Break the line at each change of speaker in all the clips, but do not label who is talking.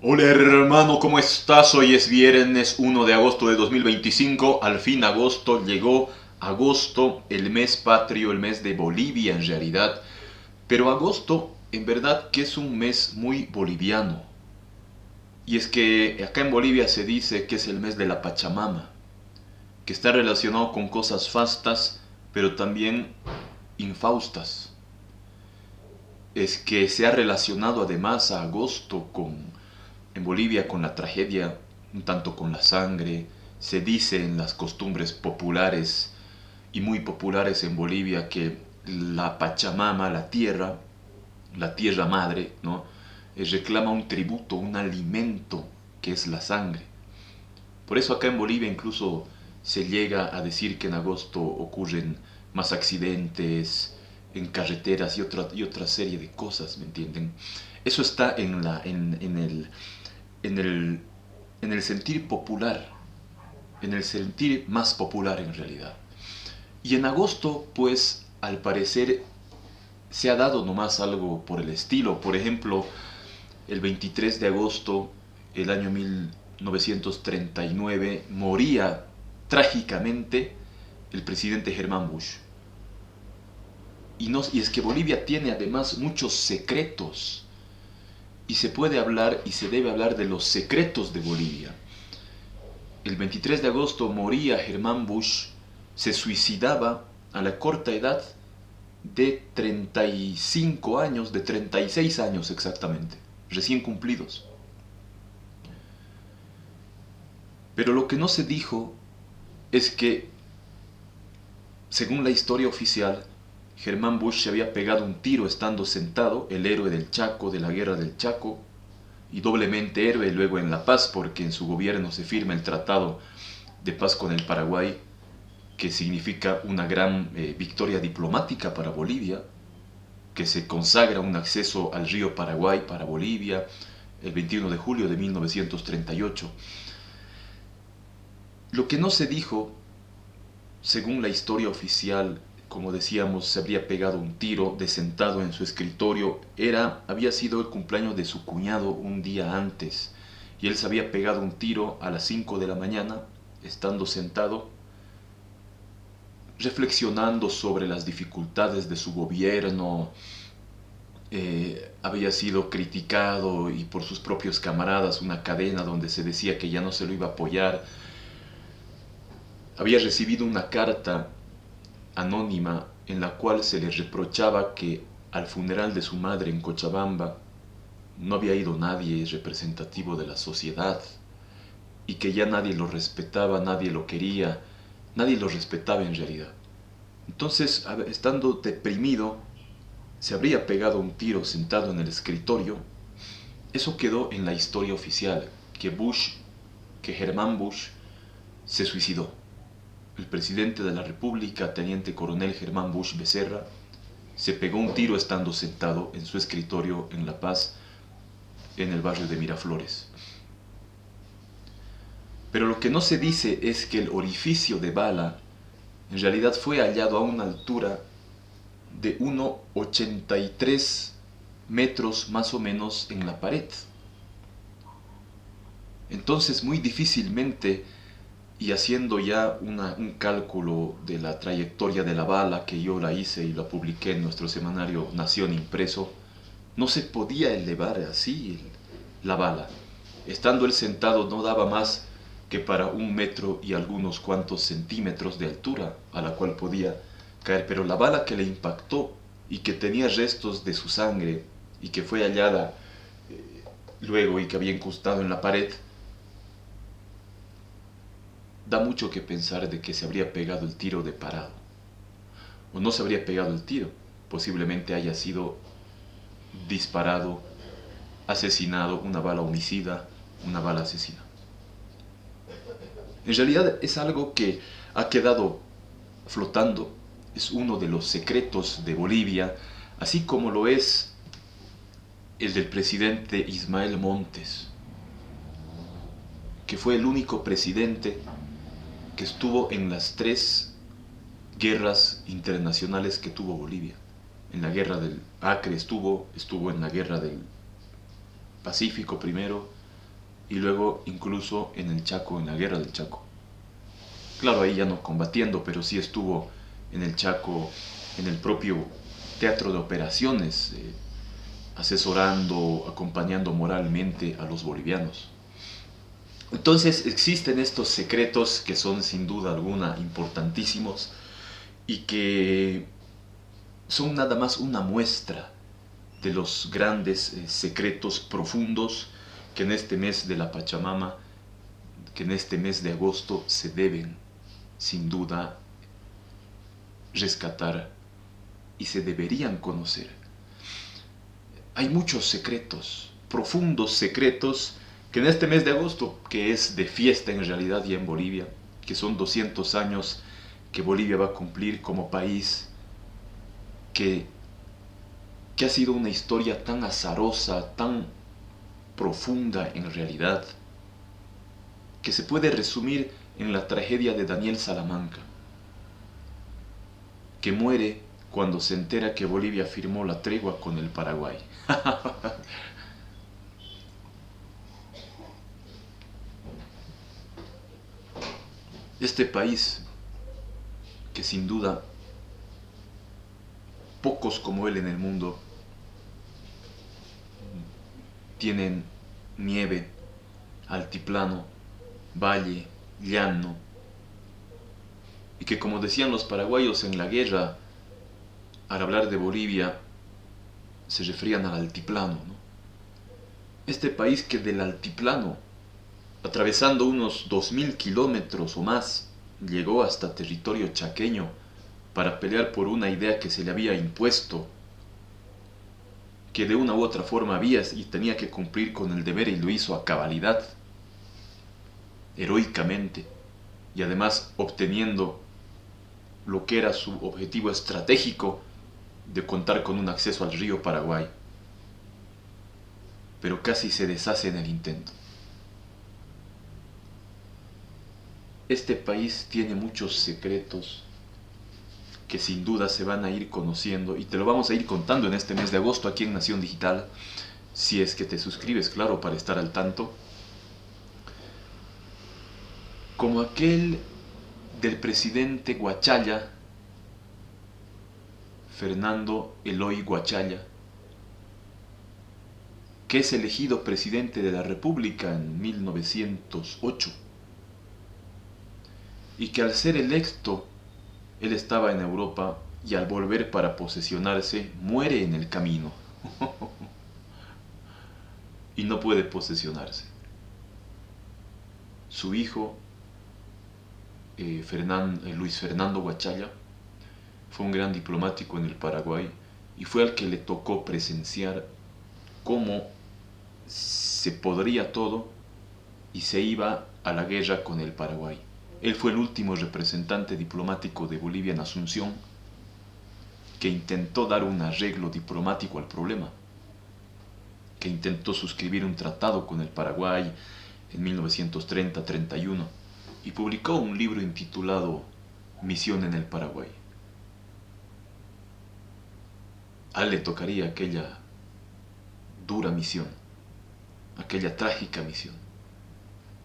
Hola hermano, ¿cómo estás? Hoy es viernes 1 de agosto de 2025. Al fin agosto llegó. Agosto, el mes patrio, el mes de Bolivia en realidad. Pero agosto, en verdad que es un mes muy boliviano. Y es que acá en Bolivia se dice que es el mes de la Pachamama, que está relacionado con cosas fastas, pero también infaustas. Es que se ha relacionado además a agosto en Bolivia con la tragedia, un tanto con la sangre. Se dice en las costumbres populares y muy populares en Bolivia que la Pachamama, la tierra madre, ¿no? Reclama un tributo, un alimento que es la sangre. Por eso acá en Bolivia incluso se llega a decir que en agosto ocurren más accidentes en carreteras y otra serie de cosas, ¿me entienden? Eso está en el, en el sentir popular, en el sentir más popular en realidad. Y en agosto, pues, al parecer se ha dado nomás algo por el estilo. Por ejemplo, el 23 de agosto, el año 1939, moría trágicamente el presidente Germán Bush. Y es que Bolivia tiene además muchos secretos. Y se puede hablar y se debe hablar de los secretos de Bolivia. El 23 de agosto moría Germán Bush, se suicidaba a la corta edad de 35 años, de 36 años exactamente, recién cumplidos. Pero lo que no se dijo es que, según la historia oficial, Germán Bush se había pegado un tiro estando sentado, el héroe del Chaco, de la guerra del Chaco, y doblemente héroe luego en La Paz, porque en su gobierno se firma el tratado de paz con el Paraguay, que significa una gran victoria diplomática para Bolivia, que se consagra un acceso al río Paraguay para Bolivia el 21 de julio de 1938. Lo que no se dijo, según la historia oficial, como decíamos, se habría pegado un tiro de sentado en su escritorio, había sido el cumpleaños de su cuñado un día antes, y él se había pegado un tiro a las 5 de la mañana, estando sentado reflexionando sobre las dificultades de su gobierno. Había sido criticado y por sus propios camaradas, una cadena donde se decía que ya no se lo iba a apoyar. Había recibido una carta anónima en la cual se le reprochaba que al funeral de su madre en Cochabamba no había ido nadie representativo de la sociedad y que ya nadie lo respetaba, nadie lo quería, nadie lo respetaba en realidad. Entonces, estando deprimido, se habría pegado un tiro sentado en el escritorio. Eso quedó en la historia oficial, que Germán Bush se suicidó. El presidente de la República, teniente coronel Germán Bush Becerra, se pegó un tiro estando sentado en su escritorio en La Paz, en el barrio de Miraflores. Pero lo que no se dice es que el orificio de bala en realidad fue hallado a una altura de 1,83 metros más o menos en la pared. Entonces muy difícilmente, y haciendo ya un cálculo de la trayectoria de la bala, que yo la hice y la publiqué en nuestro semanario Nación Impreso, no se podía elevar así la bala. Estando él sentado no daba más que para 1 metro y algunos cuantos centímetros de altura a la cual podía caer, pero la bala que le impactó y que tenía restos de su sangre y que fue hallada luego y que había incrustado en la pared, da mucho que pensar de que se habría pegado el tiro de parado. O no se habría pegado el tiro, posiblemente haya sido disparado, asesinado, una bala homicida, una bala asesina. En realidad es algo que ha quedado flotando, es uno de los secretos de Bolivia, así como lo es el del presidente Ismael Montes, que fue el único presidente que estuvo en las 3 guerras internacionales que tuvo Bolivia. En la guerra del Acre estuvo en la guerra del Pacífico primero, y luego incluso en el Chaco, en la guerra del Chaco. Claro, ahí ya no combatiendo, pero sí estuvo en el Chaco, en el propio teatro de operaciones, asesorando, acompañando moralmente a los bolivianos. Entonces existen estos secretos que son sin duda alguna importantísimos y que son nada más una muestra de los grandes secretos profundos que en este mes de la Pachamama, que en este mes de agosto se deben sin duda rescatar y se deberían conocer. Hay muchos secretos, profundos secretos, que en este mes de agosto, que es de fiesta en realidad ya en Bolivia, que son 200 años que Bolivia va a cumplir como país, que ha sido una historia tan azarosa, tan profunda en realidad, que se puede resumir en la tragedia de Daniel Salamanca, que muere cuando se entera que Bolivia firmó la tregua con el Paraguay. Este país, que sin duda pocos como él en el mundo tienen nieve, altiplano, valle, llano, y que como decían los paraguayos en la guerra, al hablar de Bolivia, se referían al altiplano, ¿no? Este país que del altiplano, atravesando unos 2000 kilómetros o más, llegó hasta territorio chaqueño para pelear por una idea que se le había impuesto, que de una u otra forma había y tenía que cumplir con el deber, y lo hizo a cabalidad, heroicamente, y además obteniendo lo que era su objetivo estratégico de contar con un acceso al río Paraguay. Pero casi se deshace en el intento. Este país tiene muchos secretos que sin duda se van a ir conociendo y te lo vamos a ir contando en este mes de agosto aquí en Nación Digital, si es que te suscribes, claro, para estar al tanto. Como aquel del presidente Guachalla, Fernando Eloy Guachalla, que es elegido presidente de la República en 1908, y que al ser electo, él estaba en Europa y al volver para posesionarse, muere en el camino y no puede posesionarse. Su hijo, Luis Fernando Guachalla, fue un gran diplomático en el Paraguay y fue al que le tocó presenciar cómo se podría todo y se iba a la guerra con el Paraguay. Él fue el último representante diplomático de Bolivia en Asunción que intentó dar un arreglo diplomático al problema, que intentó suscribir un tratado con el Paraguay en 1930-31 y publicó un libro intitulado Misión en el Paraguay. A él le tocaría aquella dura misión, aquella trágica misión.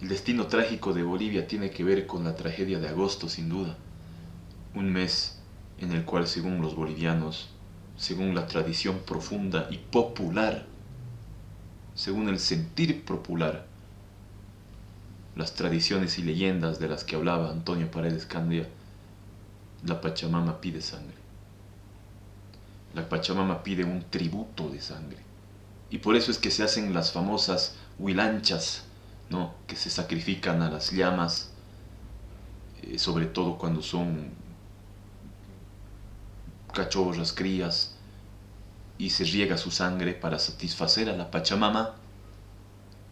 El destino trágico de Bolivia tiene que ver con la tragedia de agosto, sin duda. Un mes en el cual, según los bolivianos, según la tradición profunda y popular, según el sentir popular, las tradiciones y leyendas de las que hablaba Antonio Paredes Candia, la Pachamama pide sangre. La Pachamama pide un tributo de sangre. Y por eso es que se hacen las famosas huilanchas, ¿no?, que se sacrifican a las llamas, sobre todo cuando son cachorras, crías, y se riega su sangre para satisfacer a la Pachamama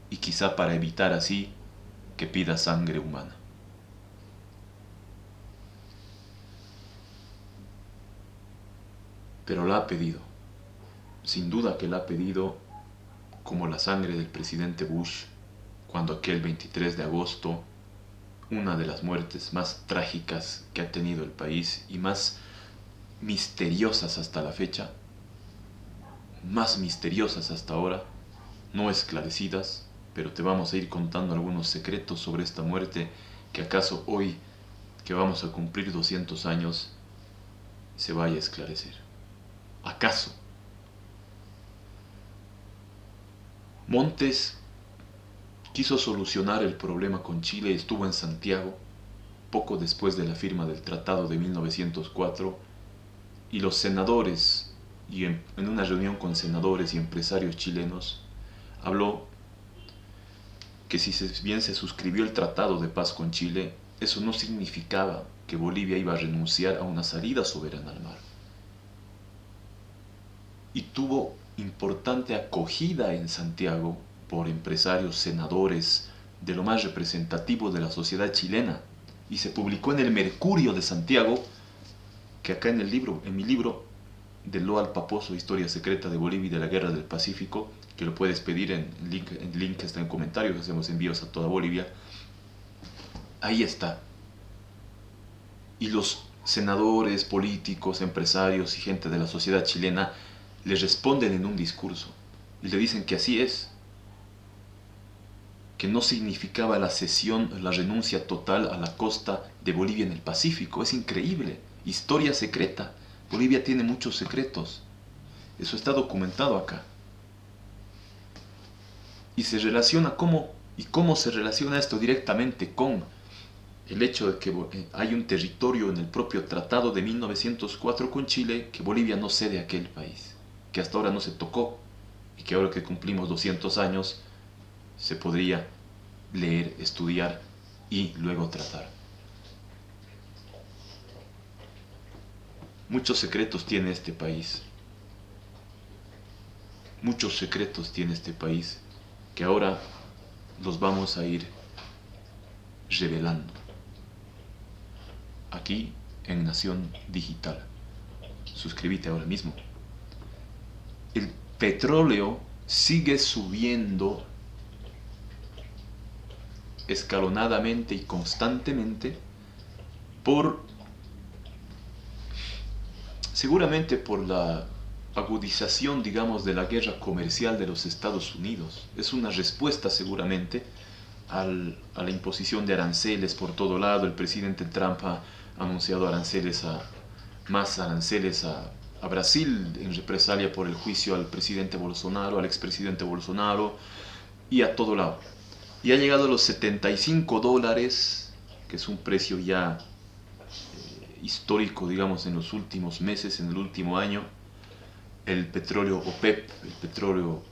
y quizá para evitar así que pida sangre humana. Pero la ha pedido, sin duda que la ha pedido, como la sangre del presidente Bush, cuando aquel 23 de agosto, una de las muertes más trágicas que ha tenido el país y más misteriosas hasta la fecha, más misteriosas hasta ahora, no esclarecidas, pero te vamos a ir contando algunos secretos sobre esta muerte que acaso hoy, que vamos a cumplir 200 años, se vaya a esclarecer. ¿Acaso? Montes quiso solucionar el problema con Chile, estuvo en Santiago poco después de la firma del Tratado de 1904, y los senadores, y en una reunión con senadores y empresarios chilenos, habló que si bien se suscribió el Tratado de Paz con Chile, eso no significaba que Bolivia iba a renunciar a una salida soberana al mar. Y tuvo importante acogida en Santiago por empresarios, senadores, de lo más representativo de la sociedad chilena, y se publicó en el Mercurio de Santiago, que acá en mi libro de Loal Paposo, Historia Secreta de Bolivia y de la Guerra del Pacífico, que lo puedes pedir en el link que está en comentarios, hacemos envíos a toda Bolivia, ahí está. Y los senadores, políticos, empresarios y gente de la sociedad chilena le responden en un discurso y le dicen que así es, que no significaba la cesión, la renuncia total a la costa de Bolivia en el Pacífico. Es increíble, historia secreta. Bolivia tiene muchos secretos, eso está documentado acá. Y se relaciona cómo se relaciona esto directamente con el hecho de que hay un territorio en el propio Tratado de 1904 con Chile que Bolivia no cede a aquel país, que hasta ahora no se tocó, y que ahora que cumplimos 200 años se podría leer, estudiar y luego tratar. Muchos secretos tiene este país. Muchos secretos tiene este país que ahora los vamos a ir revelando. Aquí en Nación Digital. Suscríbete ahora mismo. El petróleo sigue subiendo escalonadamente y constantemente seguramente por la agudización, digamos, de la guerra comercial de los Estados Unidos. Es una respuesta seguramente a la imposición de aranceles por todo lado. El presidente Trump ha anunciado más aranceles a Brasil en represalia por el juicio al presidente Bolsonaro, al expresidente Bolsonaro, y a todo lado. Y ha llegado a los $75, que es un precio ya histórico, digamos, en los últimos meses, en el último año. El petróleo OPEP, el petróleo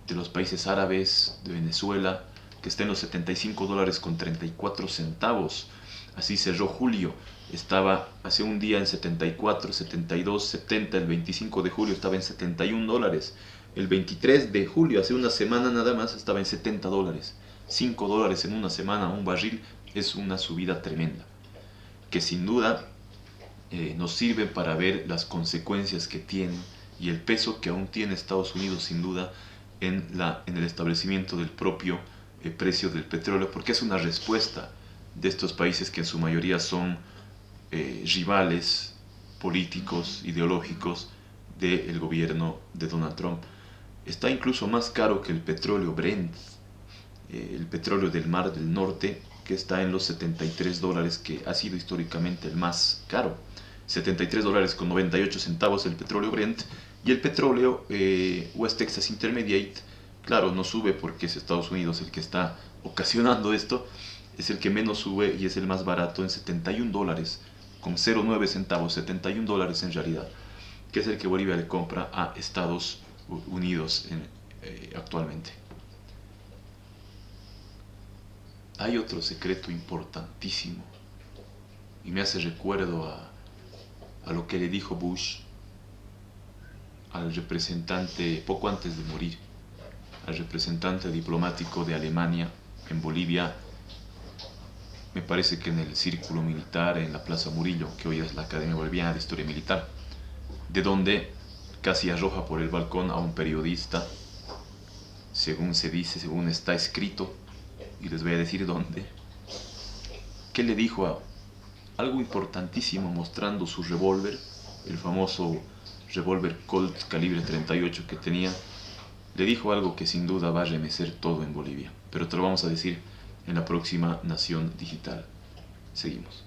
de los países árabes, de Venezuela, que está en los $75 con 34 centavos. Así cerró julio. Estaba hace un día en 74, 72, 70. El 25 de julio estaba en $71. El 23 de julio, hace una semana nada más, estaba en $70. $5 en una semana un barril es una subida tremenda, que sin duda nos sirve para ver las consecuencias que tiene y el peso que aún tiene Estados Unidos sin duda en el establecimiento del propio precio del petróleo, porque es una respuesta de estos países que en su mayoría son rivales políticos, ideológicos del gobierno de Donald Trump. Está incluso más caro que el petróleo Brent, el petróleo del Mar del Norte, que está en los $73, que ha sido históricamente el más caro. $73 con 98 centavos el petróleo Brent, y el petróleo West Texas Intermediate, claro, no sube porque es Estados Unidos el que está ocasionando esto, es el que menos sube y es el más barato en $71 con 0,9 centavos, $71 en realidad, que es el que Bolivia le compra a Estados Unidos actualmente. Hay otro secreto importantísimo y me hace recuerdo a lo que le dijo Bush al representante, poco antes de morir, al representante diplomático de Alemania en Bolivia, me parece que en el Círculo Militar, en la Plaza Murillo, que hoy es la Academia Boliviana de Historia Militar, de donde casi arroja por el balcón a un periodista, según se dice, según está escrito, y les voy a decir dónde. ¿Qué le dijo? Algo importantísimo, mostrando su revólver, el famoso revólver Colt calibre 38 que tenía, le dijo algo que sin duda va a remecer todo en Bolivia. Pero te lo vamos a decir en la próxima Nación Digital. Seguimos.